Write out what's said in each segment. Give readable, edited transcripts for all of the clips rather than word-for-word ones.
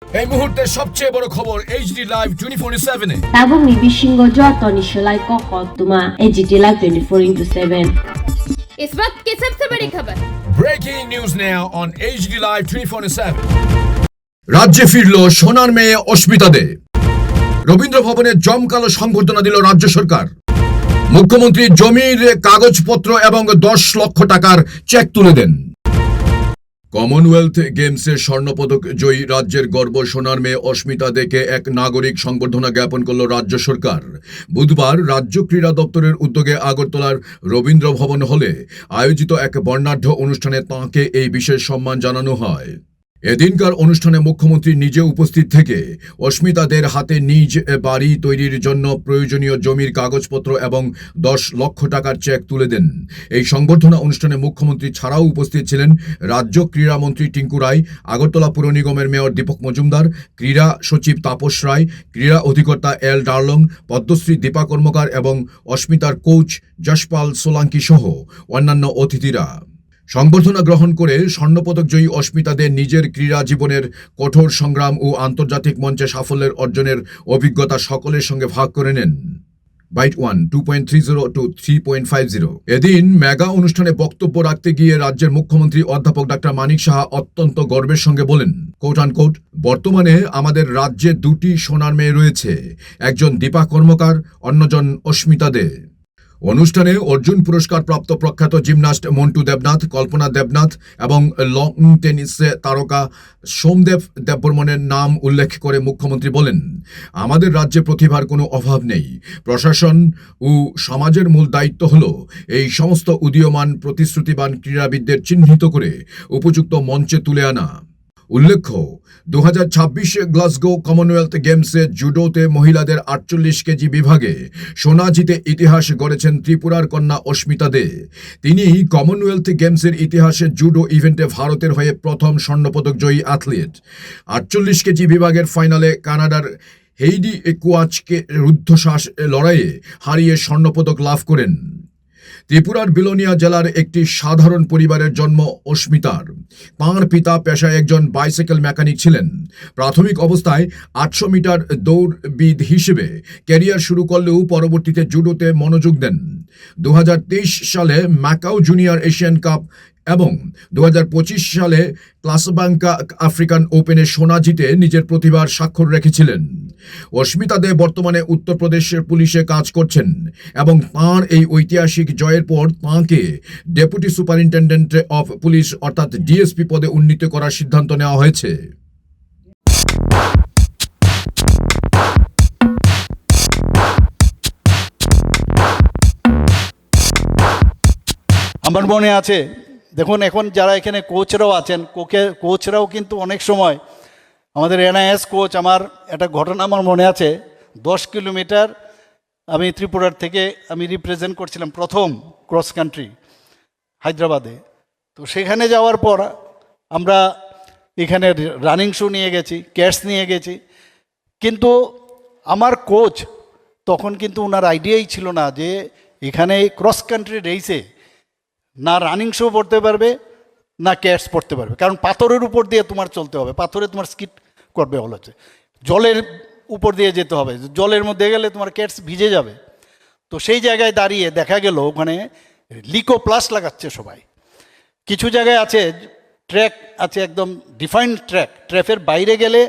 এই মুহূর্তে সবচেয়ে বড় খবর এইচডি লাইভ 24/7 এ Tabung ni bishingo joto ni shalai koko tuma HT Live 24/7. इस वक्त की सबसे बड़ी खबर। Breaking news now on HD live 24/7। রাজ্যে ফিরল সোনার মেয়ে অস্মিতা দে। রবীন্দ্র ভবনে জমকালো সংবর্ধনা দিল রাজ্য সরকার। মুখ্যমন্ত্রী জমির কাগজপত্র এবং 10 লক্ষ টাকার চেক তুলে দেন। কমনওয়েলথ গেমসের স্বর্ণপদক জয়ী রাজ্যের গর্ব সোনার মেয়ে অস্মিতা দেকে এক নাগরিক সংবর্ধনা জ্ঞাপন করল রাজ্য সরকার। বুধবার রাজ্য ক্রীড়া দপ্তরের উদ্যোগে আগরতলার রবীন্দ্র ভবন হলে আয়োজিত এক বর্ণাঢ্য অনুষ্ঠানে তাঁকে এই বিশেষ সম্মান জানানো হয়। এদিনকার অনুষ্ঠানে মুখ্যমন্ত্রী নিজে উপস্থিত থেকে অস্মিতা দের হাতে নিজ বাড়ি তৈরির জন্য প্রয়োজনীয় জমির কাগজপত্র এবং 10 লক্ষ টাকার চেক তুলে দেন। এই সংবর্ধনা অনুষ্ঠানে মুখ্যমন্ত্রী ছাড়াও উপস্থিত ছিলেন রাজ্য ক্রীড়ামন্ত্রী টিঙ্কু রায়, আগরতলা পুর নিগমের মেয়র দীপক মজুমদার, ক্রীড়া সচিব তাপস রায়, ক্রীড়া অধিকর্তা এল ডার্লং, পদ্মশ্রী দীপা কর্মকার এবং অস্মিতার কোচ যশপাল সোলাঙ্কি সহ অন্যান্য অতিথিরা। সংবর্ধনা গ্রহণ করে স্বর্ণপদক জয়ী অস্মিতা দে নিজের ক্রীড়া জীবনের কঠোর সংগ্রাম ও আন্তর্জাতিক মঞ্চে সাফল্যের অর্জনের অভিজ্ঞতা সকলের সঙ্গে ভাগ করে নেন। Byte 1 2.30 to 3.50। এদিন মেগা অনুষ্ঠানে বক্তব্য রাখতে গিয়ে রাজ্যের মুখ্যমন্ত্রী অধ্যাপক ডাক্তার মানিক সাহা অত্যন্ত গর্বের সঙ্গে বলেন, কোট আনকোট, বর্তমানে আমাদের রাজ্যে দুটি সোনার মেয়ে রয়েছে, একজন দীপা কর্মকার, অন্যজন অস্মিতা দে। অনুষ্ঠানে অর্জুন পুরস্কার প্রাপ্ত প্রখ্যাত জিমন্যাস্ট মন্টু দেবনাথ, কল্পনা দেবনাথ এবং লং টেনিস তারকা সোমদেব দেববর্মনের নাম উল্লেখ করে মুখ্যমন্ত্রী বলেন, আমাদের রাজ্যে প্রতিভার কোনো অভাব নেই। প্রশাসন ও সমাজের মূল দায়িত্ব হল এই সমস্ত উদীয়মান প্রতিশ্রুতিবান ক্রীড়াবিদদের চিহ্নিত করে উপযুক্ত মঞ্চে তুলে আনা। উল্লেখ্য, 2026 গ্লাসগো কমনওয়েলথ গেমসে জুডোতে মহিলাদের 48 কেজি বিভাগে সোনা জিতে ইতিহাস গড়েছেন ত্রিপুরার কন্যা অস্মিতা দে। তিনি কমনওয়েলথ গেমসের ইতিহাসে জুডো ইভেন্টে ভারতের হয়ে প্রথম স্বর্ণপদক জয়ী অ্যাথলিট। 48 কেজি বিভাগের ফাইনালে কানাডার হেইডি একুয়াচকে রুদ্ধশ্বাস লড়াইয়ে হারিয়ে স্বর্ণপদক লাভ করেন। ত্রিপুরার বিলোনিয়া জেলার একটি সাধারণ পরিবারের জন্ম অস্মিতার। তাঁর পিতা পেশায় একজন বাইসাইকেল মেকানিক ছিলেন। প্রাথমিক অবস্থায় 800 মিটার দৌড়বিদ হিসেবে ক্যারিয়ার শুরু করলেও পরবর্তীতে জুডোতে মনোযোগ দেন। 2023 সালে ম্যাকাও জুনিয়র এশিয়ান কাপ এবং 2025 সালে ক্লাসবাঙ্কা আফ্রিকান ওপেনে সোনা জিতে নিজের প্রতিভার স্বাক্ষর রেখেছিলেন। অস্মিতা দে বর্তমানে উত্তরপ্রদেশের পুলিশে কাজ করছেন এবং তাঁর এই ঐতিহাসিক জয়ের পর তাঁকে ডেপুটি সুপারিনটেন্ডেন্ট অফ পুলিশ অর্থাৎ ডিএসপি পদে উন্নীত করার সিদ্ধান্ত নেওয়া হয়েছে। আমার মনে আছে, দেখুন এখন যারা এখানে কোচরাও আছেন, কোচরাও কিন্তু অনেক সময় আমাদের এনআইএস কোচ, আমার একটা ঘটনা আমার মনে আছে, 10 কিলোমিটার আমি ত্রিপুরার থেকে আমি রিপ্রেজেন্ট করছিলাম প্রথম ক্রস কান্ট্রি হায়দ্রাবাদে। তো সেখানে যাওয়ার পর আমরা এখানে রানিং শু নিয়ে গেছি, ক্যাটস নিয়ে গেছি, কিন্তু আমার কোচ তখন কিন্তু ওনার আইডিয়াই ছিল না যে এখানে ক্রস কান্ট্রি রেসে না রানিং শো পড়তে পারবে না ক্যাটস পড়তে পারবে, কারণ পাথরের উপর দিয়ে তোমার চলতে হবে, পাথরে তোমার স্কিট করবে হচ্ছে, জলের উপর দিয়ে যেতে হবে, জলের মধ্যে গেলে তোমার ক্যাটস ভিজে যাবে। তো সেই জায়গায় দাঁড়িয়ে দেখা গেল ওখানে লিকো প্লাস লাগাচ্ছে সবাই। কিছু জায়গায় আছে ট্র্যাক আছে, একদম ডিফাইন্ড ট্র্যাকের বাইরে গেলে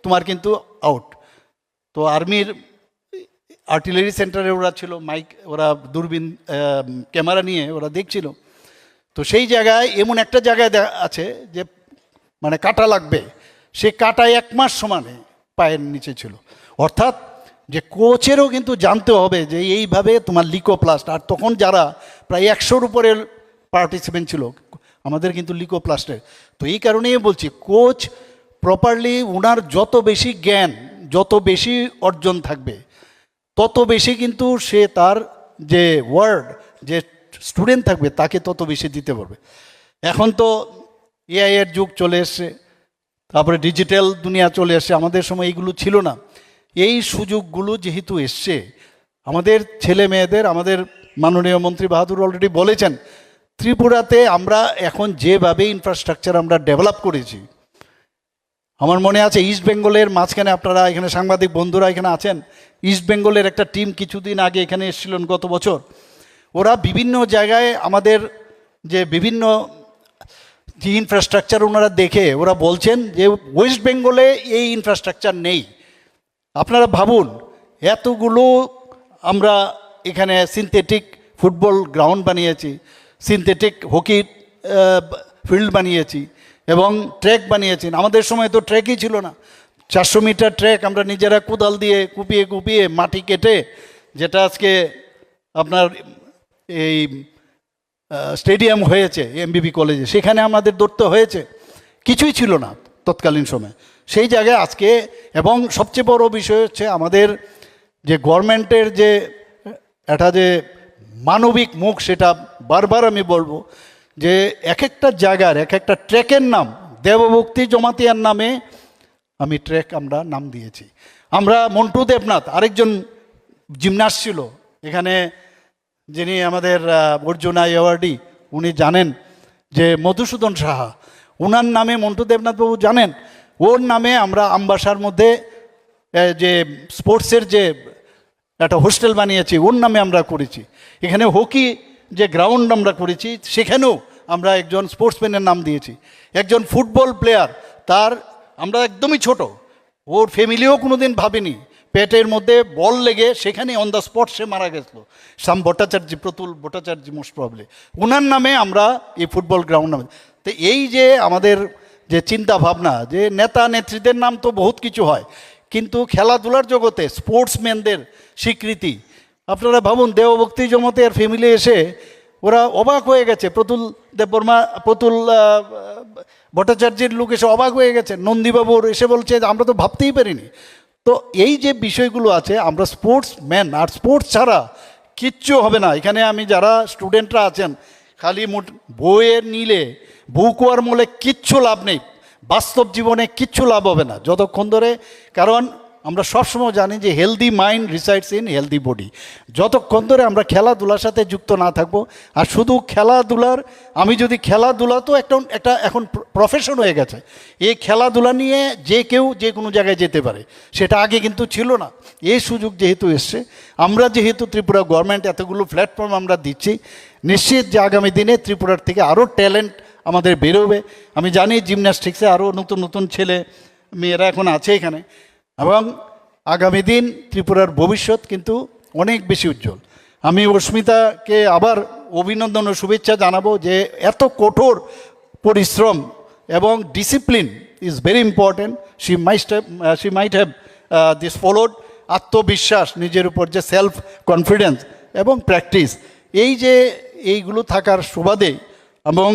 তোমার কিন্তু আউট। তো আর্মির আর্টিলারি সেন্টারে ওরা ছিল, মাইক, ওরা দূরবীন ক্যামেরা নিয়ে ওরা দেখছিল। তো সেই জায়গায় এমন একটা জায়গায় আছে যে মানে কাটা লাগবে, সে কাটায় 1 মাস সমানে পায়ের নিচে ছিল। অর্থাৎ যে কোচেরও কিন্তু জানতে হবে যে এইভাবে তোমার লিকোপ্লাস্ট, আর তখন যারা প্রায় 100-র উপরে পার্টিসিপেন্ট ছিল আমাদের কিন্তু লিকোপ্লাস্টের। তো এই কারণেই বলছি, কোচ প্রপারলি ওনার যত বেশি জ্ঞান, যত বেশি অর্জন থাকবে, তত বেশি কিন্তু সে তার যে ওয়ার্ড, যে স্টুডেন্ট থাকবে তাকে তত বেশি দিতে পারবে। এখন তো এআই এর যুগ চলে এসছে, তারপরে ডিজিটাল দুনিয়া চলে এসছে, আমাদের সময় এইগুলো ছিল না। এই সুযোগগুলো যেহেতু এসছে আমাদের ছেলে মেয়েদের, আমাদের মাননীয় মন্ত্রী বাহাদুর অলরেডি বলেছেন, ত্রিপুরাতে আমরা এখন যেভাবে ইনফ্রাস্ট্রাকচার আমরা ডেভেলপ করেছি, আমার মনে আছে ইস্ট বেঙ্গলের মাঝখানে, আপনারা এখানে সাংবাদিক বন্ধুরা এখানে আছেন, ইস্ট বেঙ্গলের একটা টিম কিছুদিন আগে এখানে এসেছিলেন গত বছর। ওরা বিভিন্ন জায়গায় আমাদের যে বিভিন্ন যে ইনফ্রাস্ট্রাকচার ওনারা দেখে ওরা বলছেন যে ওয়েস্ট বেঙ্গলে এই ইনফ্রাস্ট্রাকচার নেই। আপনারা ভাবুন, এতগুলো আমরা এখানে সিনথেটিক ফুটবল গ্রাউন্ড বানিয়েছি, সিনথেটিক হকি ফিল্ড বানিয়েছি এবং ট্র্যাক বানিয়েছি। আমাদের সময় তো ট্র্যাকই ছিল না। 400 মিটার ট্র্যাক আমরা নিজেরা কোদাল দিয়ে কুপিয়ে কুপিয়ে মাটি কেটে, যেটা আজকে আপনার এই স্টেডিয়াম হয়েছে এমবিবি কলেজে, সেখানে আমাদের দৌড়তে হয়েছে। কিছুই ছিল না তৎকালীন সময়, সেই জায়গায় আজকে। এবং সবচেয়ে বড় বিষয় হচ্ছে আমাদের যে গভর্নমেন্টের যে একটা যে মানবিক মুখ, সেটা বারবার আমি বলবো যে এক একটা জায়গার এক একটা ট্র্যাকের নাম, দেবভক্তি জমাতিয়ার নামে আমি ট্র্যাক আমরা নাম দিয়েছি। আমরা মন্টু দেবনাথ, আরেকজন জিমনাস্ট ছিল এখানে, যিনি আমাদের অর্জুনা অ্যাওয়ার্ডি, উনি জানেন যে মধুসূদন সাহা, ওনার নামে মন্টু দেবনাথবাবু জানেন, ওর নামে আমরা আমবাসার মধ্যে যে স্পোর্টসের যে একটা হোস্টেল বানিয়েছি, ওর নামে আমরা করেছি। এখানে হকি যে গ্রাউন্ড আমরা করেছি, সেখানেও আমরা একজন স্পোর্টসম্যানের নাম দিয়েছি। একজন ফুটবল প্লেয়ার, তার আমরা একদমই ছোট, ওর ফ্যামিলিও কোনো দিন ভাবেনি, পেটের মধ্যে বল লেগে সেখানে অন দ্য স্পট সে মারা গেছিল, শ্যাম ভট্টাচার্য, প্রতুল ভট্টাচার্য মোস্ট প্রবলি, ওনার নামে আমরা এই ফুটবল গ্রাউন্ড নামে। তো এই যে আমাদের যে চিন্তা ভাবনা, যে নেতা নেত্রীদের নাম তো বহুত কিছু হয়, কিন্তু খেলাধুলার জগতে স্পোর্টসম্যানদের স্বীকৃতি, আপনারা ভাবুন, দেবভক্তি জমাতিয়ার ফ্যামিলি এসে ওরা অবাক হয়ে গেছে। প্রতুল ভট্টাচার্যের লোক এসে অবাক হয়ে গেছে, নন্দীবাবুর এসে বলছে আমরা তো ভাবতেই পারিনি। তো এই যে বিষয়গুলো আছে, আমরা স্পোর্টসম্যান, আর স্পোর্টস ছাড়া কিচ্ছু হবে না। এখানে আমি যারা স্টুডেন্টরা আছেন, খালি বইয়ের নিলে বউকুয়ার মূলে কিচ্ছু লাভ নেই, বাস্তব জীবনে কিচ্ছু লাভ হবে না যতক্ষণ ধরে, কারণ আমরা সবসময় জানি যে healthy mind resides in healthy body. যতক্ষণ ধরে আমরা খেলাধুলার সাথে যুক্ত না থাকবো, আর শুধু খেলাধুলার, আমি যদি খেলাধুলা তো একটা এখন প্রফেশন হয়ে গেছে, এই খেলাধুলা নিয়ে যে কেউ যে কোনো জায়গায় যেতে পারে, সেটা আগে কিন্তু ছিল না। এই সুযোগ যেহেতু এসছে, আমরা যেহেতু ত্রিপুরা গভর্নমেন্ট এতগুলো প্ল্যাটফর্ম আমরা দিচ্ছি, নিশ্চিত যে আগামী দিনে ত্রিপুরার থেকে আরও ট্যালেন্ট আমাদের বেরোবে। আমি জানি জিমন্যাস্টিক্সে আরও নতুন নতুন ছেলে মেয়েরা এখন আছে এখানে, এবং আগামী দিন ত্রিপুরার ভবিষ্যৎ কিন্তু অনেক বেশি উজ্জ্বল। আমি অস্মিতাকে আবার অভিনন্দন ও শুভেচ্ছা জানাবো যে এত কঠোর পরিশ্রম এবং discipline is very important. She might have this followed. আত্মবিশ্বাস, নিজের উপর যে সেলফ কনফিডেন্স এবং প্র্যাকটিস, এই যে এইগুলো থাকার সুবাদে, এবং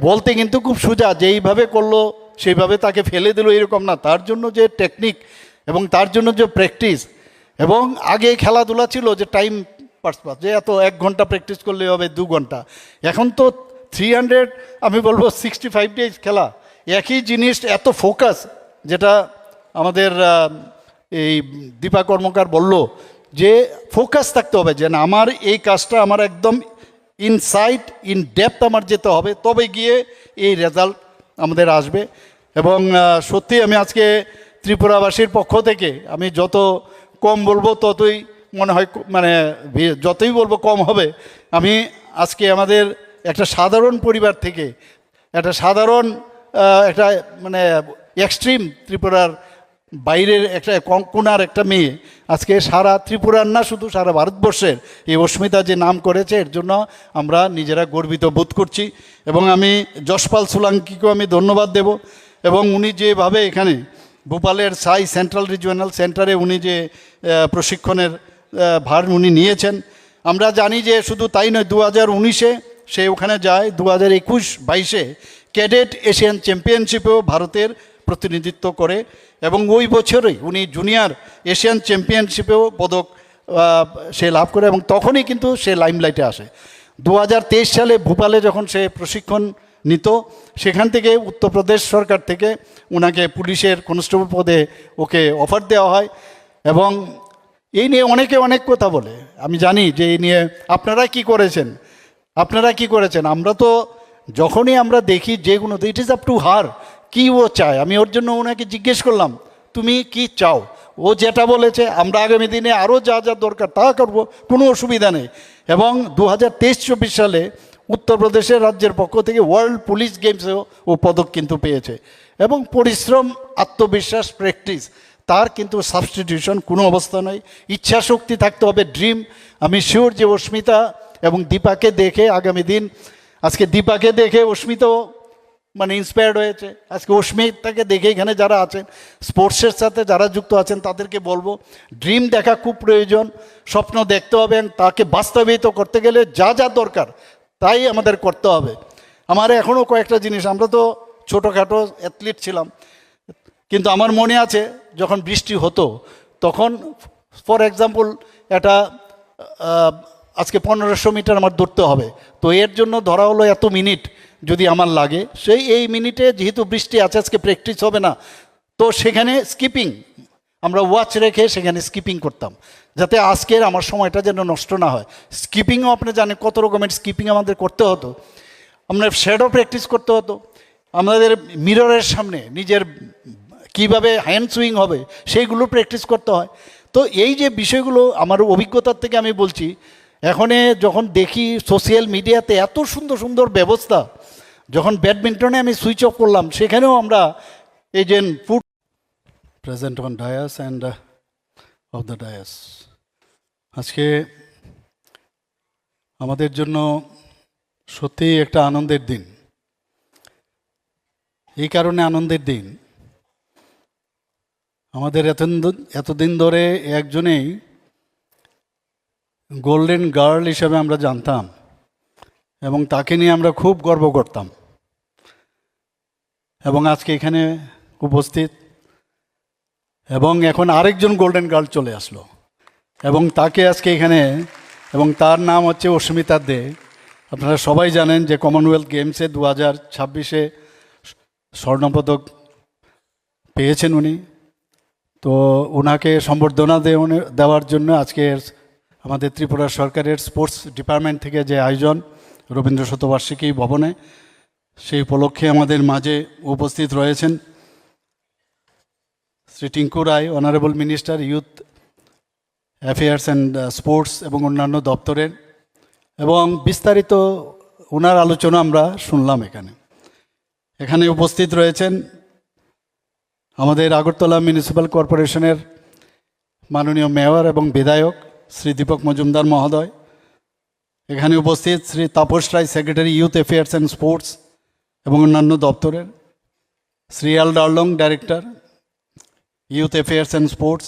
বলতে কিন্তু খুব সোজা, যে এইভাবে করলো সেইভাবে তাকে ফেলে দিল এরকম না, তার জন্য যে টেকনিক এবং তার জন্য যে প্র্যাকটিস। এবং আগে খেলাধুলা ছিল যে টাইম পাস, যে এত 1 ঘন্টা প্র্যাকটিস করলে হবে 2 ঘন্টা, এখন তো 300, আমি বলবো 65 ডেজ খেলা, একই জিনিস, এত ফোকাস, যেটা আমাদের এই দীপা কর্মকার বলল যে ফোকাস থাকতে হবে, যে না আমার এই কাজটা আমার একদম ইনসাইট ইন ডেপথ আমার যেতে হবে, তবে গিয়ে এই রেজাল্ট আমাদের আসবে। এবং সত্যি আমি আজকে ত্রিপুরাবাসীর পক্ষ থেকে আমি যত কম বলবো ততই মনে হয়, মানে যতই বলবো কম হবে। আমি আজকে আমাদের একটা সাধারণ পরিবার থেকে একটা সাধারণ একটা মানে এক্সট্রিম ত্রিপুরার বাইরের একটা কোনার একটা মেয়ে আজকে সারা ত্রিপুরার না, শুধু সারা ভারতবর্ষের এই অস্মিতা যে নাম করেছে, এর জন্য আমরা নিজেরা গর্বিত বোধ করছি। এবং আমি যশপাল সোলাঙ্কিকেও আমি ধন্যবাদ দেব। এবং উনি যেভাবে এখানে ভোপালের সাই সেন্ট্রাল রিজিওনাল সেন্টারে উনি যে প্রশিক্ষণের ভার উনি নিয়েছেন, আমরা জানি যে শুধু তাই নয়, 2019-এ সে ওখানে যায়, 2021-22-এ ক্যাডেট এশিয়ান চ্যাম্পিয়নশিপেও ভারতের প্রতিনিধিত্ব করে, এবং ওই বছরই উনি জুনিয়র এশিয়ান চ্যাম্পিয়নশিপেও পদক সে লাভ করে, এবং তখনই কিন্তু সে লাইমলাইটে আসে। 2023 সালে ভোপালে যখন সে প্রশিক্ষণ নিত, সেখান থেকে উত্তরপ্রদেশ সরকার থেকে ওনাকে পুলিশের কনস্টেবল পদে ওকে অফার দেওয়া হয়। এবং এই নিয়ে অনেকে অনেক কথা বলে, আমি জানি যে এই নিয়ে আপনারা কি করেছেন। আমরা তো যখনই আমরা দেখি যে কোনো, it is up to her, কি ও চায়। আমি ওর জন্য ওনাকে জিজ্ঞেস করলাম তুমি কি চাও। ও যেটা বলেছে আমরা আগামী দিনে আরও যা যা দরকার তা করবো, কোনো অসুবিধা নেই। এবং 2023-24 সালে উত্তরপ্রদেশের রাজ্যের পক্ষ থেকে ওয়ার্ল্ড পুলিশ গেমসেও ও পদক কিন্তু পেয়েছে। এবং পরিশ্রম, আত্মবিশ্বাস, প্র্যাকটিস, তার কিন্তু সাবস্টিটিউশন কোনো অবস্থা নয়। ইচ্ছা শক্তি থাকতে হবে, ড্রিম। আমি শিওর যে অস্মিতা এবং দীপাকে দেখে আগামী দিন, আজকে দীপাকে দেখে অস্মিতাও মানে ইন্সপায়ার্ড হয়েছে। আজকে অস্মিতাকে দেখে এখানে যারা আছেন, স্পোর্টসের সাথে যারা যুক্ত আছেন, তাদেরকে বলবো ড্রিম দেখা খুব প্রয়োজন, স্বপ্ন দেখতে হবে এবং তাকে বাস্তবায়িত করতে গেলে যা যা দরকার তাই আমাদের করতে হবে। আমার এখনও কয়েকটা জিনিস, আমরা তো ছোটোখাটো অ্যাথলিট ছিলাম, কিন্তু আমার মনে আছে যখন বৃষ্টি হতো তখন ফর এক্সাম্পল এটা আজকে 1500 মিটার আমার দৌড়তে হবে, তো এর জন্য ধরা হলো এত মিনিট যদি আমার লাগে, সেই এই মিনিটে যেহেতু বৃষ্টি আছে আজকে প্র্যাকটিস হবে না, তো সেখানে স্কিপিং, আমরা ওয়াচ রেখে সেখানে স্কিপিং করতাম যাতে আজকের আমার সময়টা যেন নষ্ট না হয়। স্কিপিংও আপনি জানেন কত রকমের স্কিপিং আমাদের করতে হতো। আমরা শ্যাডো প্র্যাকটিস করতে হতো, আমাদের মিররের সামনে নিজের কিভাবে হ্যান্ড সুইং হবে সেইগুলো প্র্যাকটিস করতে হয়। তো এই যে বিষয়গুলো আমার অভিজ্ঞতার থেকে আমি বলছি, এখন যখন দেখি সোশ্যাল মিডিয়াতে এত সুন্দর সুন্দর ব্যবস্থা, যখন ব্যাডমিন্টনে আমি সুইচ অফ করলাম সেখানেও আমরা এই যে ফুট present on dais and off the dais, আজকে আমাদের জন্য সত্যিই একটা আনন্দের দিন। এই কারণে আনন্দের দিন, আমাদের এতদিন ধরে একজনেই গোল্ডেন গার্ল হিসেবে আমরা জানতাম এবং তাকে নিয়ে আমরা খুব গর্ব করতাম। এবং আজকে এখানে উপস্থিত, এবং এখন আরেকজন গোল্ডেন গার্ল চলে আসলো এবং তাকে আজকে এখানে, এবং তার নাম হচ্ছে অস্মিতা দে। আপনারা সবাই জানেন যে কমনওয়েলথ গেমসে 2026-এ স্বর্ণপদক পেয়েছেন উনি। তো ওনাকে সম্বর্ধনা দেওয়ার জন্য আজকে আমাদের ত্রিপুরা সরকারের স্পোর্টস ডিপার্টমেন্ট থেকে যে আয়োজন রবীন্দ্র শতবার্ষিকী ভবনে, সেই উপলক্ষে আমাদের মাঝে উপস্থিত রয়েছেন Shri Tinku Roy, honourable minister youth affairs and sports এবং অন্যান্য দপ্তরের, এবং বিস্তারিত ওনার আলোচনা আমরা শুনলাম। এখানে উপস্থিত রয়েছেন আমাদের আগরতলা মিউনিসিপ্যাল কর্পোরেশনের মাননীয় মেয়র এবং বিধায়ক শ্রী দীপক মজুমদার মহোদয়। এখানে উপস্থিত Shri Tapas Roy, secretary youth affairs and sports এবং অন্যান্য দপ্তরের, Shri L Darlong, director youth affairs and sports,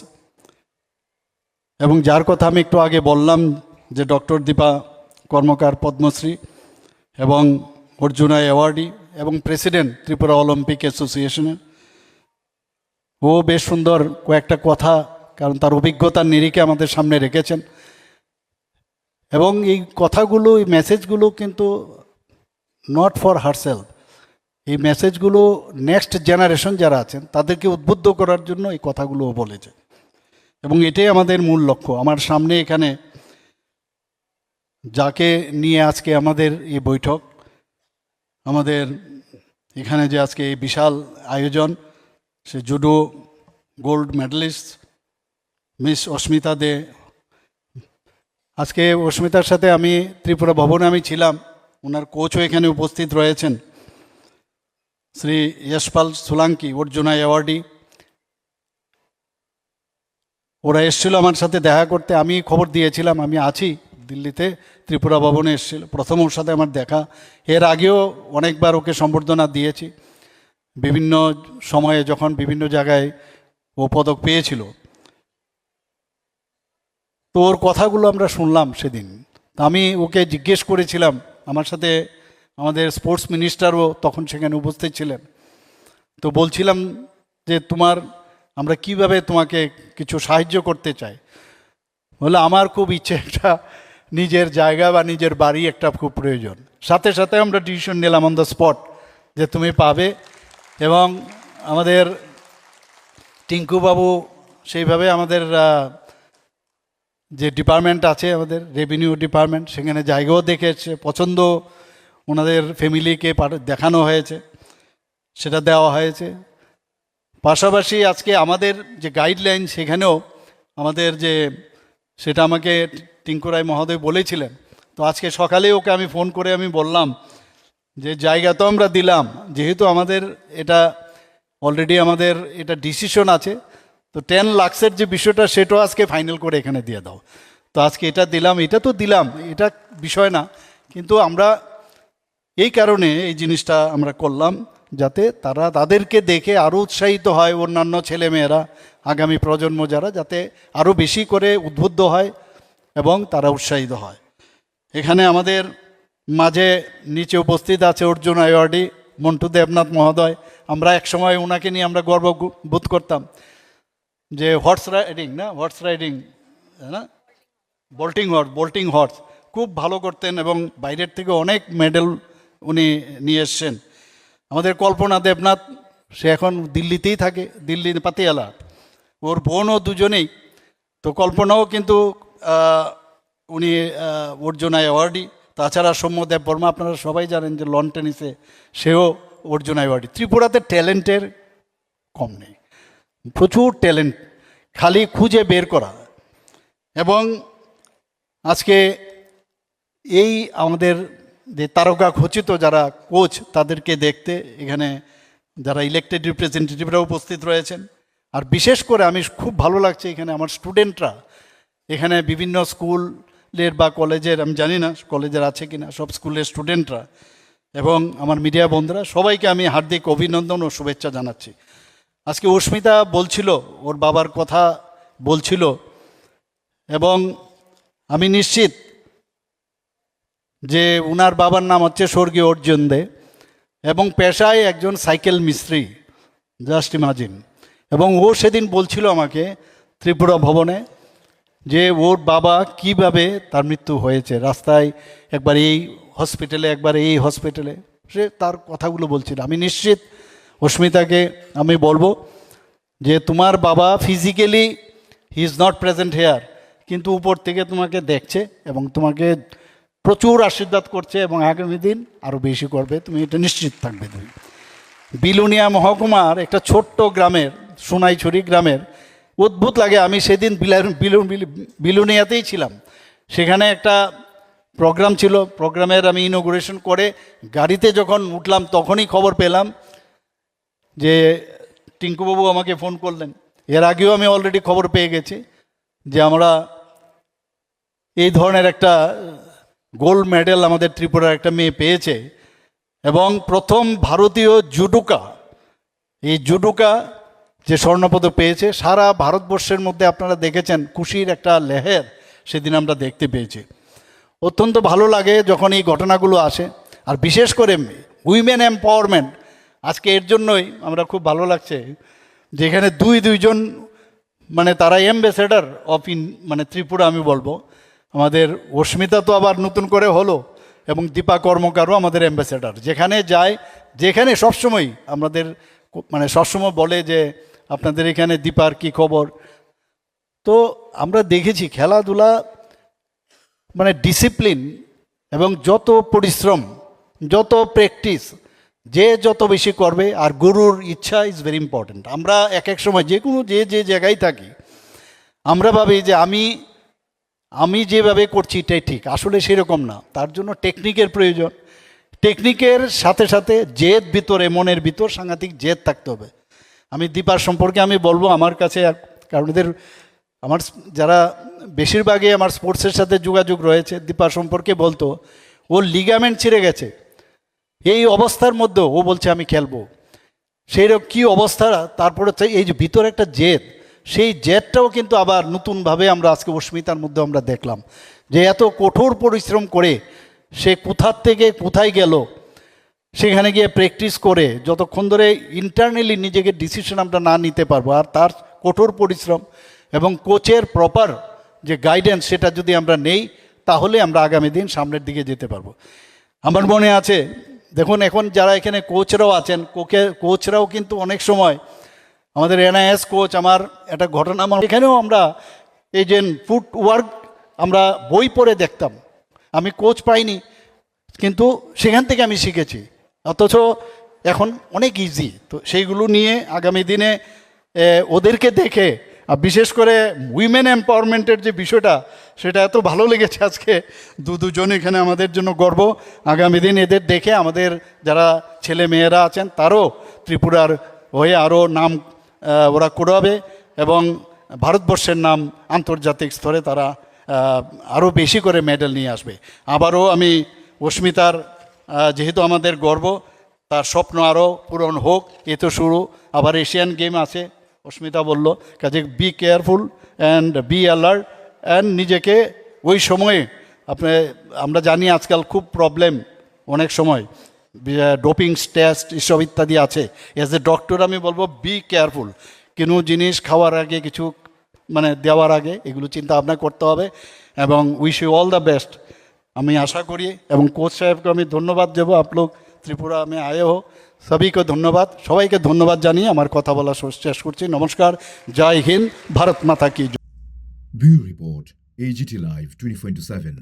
এবং যার কথা আমি একটু আগে বললাম যে ডক্টর দীপা কর্মকার পদ্মশ্রী এবং অর্জুনা অ্যাওয়ার্ডি এবং প্রেসিডেন্ট ত্রিপুরা অলিম্পিক অ্যাসোসিয়েশনের। ও বেশ সুন্দর কয়েকটা কথা, কারণ তার অভিজ্ঞতার নিরিখে আমাদের সামনে রেখেছেন, এবং এই কথাগুলো, এই মেসেজগুলো কিন্তু নট ফর হারসেলফ, এই মেসেজগুলো নেক্সট জেনারেশন যারা আছেন তাদেরকে উদ্বুদ্ধ করার জন্য এই কথাগুলো বলেছে, এবং এটাই আমাদের মূল লক্ষ্য। আমার সামনে এখানে যাকে নিয়ে আজকে আমাদের এই বৈঠক, আমাদের এখানে যে আজকে এই বিশাল আয়োজন, সে জুডো গোল্ড মেডেলিস্ট মিস অস্মিতা দে। আজকে অস্মিতার সাথে আমি ত্রিপুরা ভবনে আমি ছিলাম, ওনার কোচও এখানে উপস্থিত রয়েছেন শ্রী যশপাল সোলাঙ্কি, অর্জুনা অ্যাওয়ার্ডি। ওরা এসেছিল আমার সাথে দেখা করতে, আমি খবর দিয়েছিলাম আমি আছি দিল্লিতে, ত্রিপুরা ভবনে এসেছিল, প্রথম ওর সাথে আমার দেখা। এর আগেও অনেকবার ওকে সম্বর্ধনা দিয়েছি বিভিন্ন সময়ে, যখন বিভিন্ন জায়গায় ও পদক পেয়েছিল। তো ওর কথাগুলো আমরা শুনলাম সেদিন। তা আমি ওকে জিজ্ঞেস করেছিলাম, আমার সাথে আমাদের স্পোর্টস মিনিস্টারও তখন সেখানে উপস্থিত ছিলেন, তো বলছিলাম যে আমরা কিভাবে তোমাকে কিছু সাহায্য করতে চাই। বলে আমার খুব ইচ্ছে একটা নিজের জায়গা বা নিজের বাড়ি একটা খুব প্রয়োজন। সাথে সাথে আমরা ডিসিশন নিলাম অন দ্য স্পট যে তুমি পাবে, এবং আমাদের টিঙ্কুবাবু সেইভাবে আমাদের যে ডিপার্টমেন্ট আছে, আমাদের রেভিনিউ ডিপার্টমেন্ট, সেখানে জায়গাও দেখেছে, পছন্দ ওনাদের ফ্যামিলিকে দেখানো হয়েছে, সেটা দেওয়া হয়েছে। পাশাপাশি আজকে আমাদের যে গাইডলাইন সেখানেও আমাদের যে সেটা আমাকে টিঙ্কুরাই মহোদয় বলেছিলেন। তো আজকে সকালে ওকে আমি ফোন করে আমি বললাম যে জায়গা তো আমরা দিলাম, যেহেতু আমাদের এটা অলরেডি আমাদের এটা ডিসিশন আছে, তো 10 লাখের যে বিষয়টা সেটাও আজকে ফাইনাল করে এখানে দিয়ে দাও। তো আজকে এটা দিলাম, এটা তো দিলাম, এটা বিষয় না, কিন্তু আমরা এই কারণে এই জিনিসটা আমরা করলাম যাতে তারা তাদেরকে দেখে আরও উৎসাহিত হয়, অন্যান্য ছেলেমেয়েরা আগামী প্রজন্ম যারা যাতে আরও বেশি করে উদ্বুদ্ধ হয় এবং তারা উৎসাহিত হয়। এখানে আমাদের মাঝে নিচে উপস্থিত আছে অর্জুন অ্যাওয়ার্ডি মন্টু দেবনাথ মহোদয়। আমরা একসময় ওনাকে নিয়ে আমরা গর্ববোধ করতাম যে হর্স রাইডিং না, বোল্টিং হর্স খুব ভালো করতেন এবং বাইরের থেকে অনেক মেডেল উনি নিয়ে এসছেন। আমাদের কল্পনা দেবনাথ, সে এখন দিল্লিতেই থাকে, দিল্লি পাতিয়ালা, ওর বোনও দুজনেই। তো কল্পনাও কিন্তু উনি অর্জুন অ্যাওয়ার্ডি। তাছাড়া সৌম্য দেব বর্মা, আপনারা সবাই জানেন যে লন টেনিসে সেও অর্জুন অ্যাওয়ার্ডি। ত্রিপুরাতে ট্যালেন্টের কম নেই, প্রচুর ট্যালেন্ট, খালি খুঁজে বের করা। এবং আজকে এই আমাদের যে তারকা খচিত যারা কোচ তাদেরকে দেখতে এখানে যারা ইলেক্টেড রিপ্রেজেন্টেটিভরা উপস্থিত রয়েছেন। আর বিশেষ করে আমি খুব ভালো লাগছে এখানে আমার স্টুডেন্টরা, এখানে বিভিন্ন স্কুলের বা কলেজের, আমি জানি না কলেজের আছে কিনা, সব স্কুলের স্টুডেন্টরা এবং আমার মিডিয়া বন্ধুরা সবাইকে আমি হার্দিক অভিনন্দন ও শুভেচ্ছা জানাচ্ছি। আজকে অস্মিতা বলছিল, ওর বাবার কথা বলছিল, এবং আমি নিশ্চিত যে উনার বাবার নাম হচ্ছে স্বর্গীয় অর্জুন দে এবং পেশায় একজন সাইকেল মিস্ত্রি, জাস্ট ইমাজিন। এবং ও সেদিন বলছিল আমাকে ত্রিপুরা ভবনে যে ওর বাবা কিভাবে তার মৃত্যু হয়েছে, রাস্তায় একবার এই হসপিটালে একবার এই হসপিটালে, সে তার কথাগুলো বলছিল। আমি নিশ্চিত অস্মিতাকে আমি বলবো যে তোমার বাবা physically he is not present hair, কিন্তু উপর থেকে তোমাকে দেখছে এবং তোমাকে প্রচুর আশীর্বাদ করছে এবং আগামী দিন আরও বেশি করবে, তুমি এটা নিশ্চিত থাকবে। তুমি বিলুনিয়া মহকুমার একটা ছোট্ট গ্রামের, সোনাইছড়ি গ্রামের, অদ্ভুত লাগে। আমি সেদিন বিলুনিয়াতেই ছিলাম, সেখানে একটা প্রোগ্রাম ছিল, প্রোগ্রামের আমি ইনোগ্রেশন করে গাড়িতে যখন উঠলাম তখনই খবর পেলাম যে টিঙ্কুবাবু আমাকে ফোন করলেন। এর আগেও আমি অলরেডি খবর পেয়ে গেছি যে আমরা এই ধরনের একটা গোল্ড মেডেল আমাদের ত্রিপুরার একটা মেয়ে পেয়েছে এবং প্রথম ভারতীয় জুডোকা, এই জুডোকা যে স্বর্ণপদক পেয়েছে, সারা ভারতবর্ষের মধ্যে আপনারা দেখেছেন খুশির একটা লেহের সেদিন আমরা দেখতে পেয়েছি। অত্যন্ত ভালো লাগে যখন এই ঘটনাগুলো আসে, আর বিশেষ করে উইমেন এম্পাওয়ারমেন্ট। আজকে এর জন্যই আমরা খুব ভালো লাগছে যেখানে দুইজন মানে তারা অ্যাম্বাসেডার অফ মানে ত্রিপুরা আমি বলবো। আমাদের অস্মিতা তো আবার নতুন করে হলো এবং দীপা কর্মকারও আমাদের অ্যাম্বাসেডার, যেখানে যায়, যেখানে সবসময় আমাদের মানে সবসময় বলে যে আপনাদের এখানে দীপার কি খবর। তো আমরা দেখেছি খেলাধুলা মানে ডিসিপ্লিন এবং যত পরিশ্রম, যত প্র্যাকটিস, যে যত বেশি করবে, আর গুরুর ইচ্ছা ইজ ভেরি ইম্পর্ট্যান্ট। আমরা এক এক সময় যে কোনো যে জায়গায় থাকি আমরা ভাবি যে আমি যেভাবে করছি এটাই ঠিক, আসলে সেরকম না। তার জন্য টেকনিকের প্রয়োজন, টেকনিকের সাথে সাথে জেদ ভিতরে, মনের ভিতর সাংঘাতিক জেদ থাকতে হবে। আমি দীপার সম্পর্কে আমি বলবো, আমার কাছে কারণ এদের আমার যারা বেশিরভাগই আমার স্পোর্টসের সাথে যোগাযোগ রয়েছে, দীপা সম্পর্কে বলতো ওর লিগামেন্ট ছিঁড়ে গেছে, এই অবস্থার মধ্যেও ও বলছে আমি খেলবো। সেইরকম কী অবস্থা, তারপরে এই যে ভিতরে একটা জেদ, সেই জেদটাও কিন্তু আবার নতুনভাবে আমরা আজকে অস্মিতার মধ্যে আমরা দেখলাম যে এত কঠোর পরিশ্রম করে সে কোথার থেকে কোথায় গেল, সেখানে গিয়ে প্র্যাকটিস করে যতক্ষণ ধরে ইন্টারনালি নিজেকে ডিসিশন আমরা না নিতে পারবো, আর তার কঠোর পরিশ্রম এবং কোচের প্রপার যে গাইডেন্স সেটা যদি আমরা নেই তাহলে আমরা আগামী দিন সামনের দিকে যেতে পারবো। আমার মনে আছে, দেখুন এখন যারা এখানে কোচরাও আছেন, কোচরাও কিন্তু অনেক সময় আমাদের এনআইএস কোচ, আমার একটা ঘটনা, আমার এখানেও আমরা এই যে ফুট ওয়ার্ক আমরা বই পড়ে দেখতাম, আমি কোচ পাইনি কিন্তু সেখান থেকে আমি শিখেছি। অথচ এখন অনেক ইজি। তো সেইগুলো নিয়ে আগামী দিনে ওদেরকে দেখে আর বিশেষ করে উইমেন এম্পাওয়ারমেন্টের যে বিষয়টা, সেটা এত ভালো লেগেছে আজকে দুজন এখানে আমাদের জন্য গর্ব। আগামী দিন এদের দেখে আমাদের যারা ছেলে মেয়েরা আছেন তারও ত্রিপুরার হয়ে আরও নাম ওরা কুড়াবে এবং ভারতবর্ষের নাম আন্তর্জাতিক স্তরে তারা আরও বেশি করে মেডেল নিয়ে আসবে। আবারও আমি অস্মিতার যেহেতু আমাদের গর্ব, তার স্বপ্ন আরও পূরণ হোক। এ তো শুরু, আবার এশিয়ান গেম আছে অস্মিতা বলল, কাজে be careful and be alert and নিজেকে ওই সময়ে আমরা জানি আজকাল খুব প্রবলেম অনেক সময়, ডোপিং টেস্ট এসব ইত্যাদি আছে। অ্যাজ এ ডক্টর আমি বলবো বি কেয়ারফুল, কোনো জিনিস খাওয়ার আগে কিছু দেওয়ার আগে এগুলো চিন্তা ভাবনা করতে হবে এবং wish you all the best. আমি আশা করি এবং কোচ সাহেবকে আমি ধন্যবাদ দেবো। आप लोग ত্রিপুরা में आए हो, सभी को ধন্যবাদ, সবাইকে ধন্যবাদ জানিয়ে আমার কথা বলা শেষ করছি। নমস্কার, জয় হিন্দ, ভারত মাতা কি জয়। Bureau Report, AGT Live 24/7.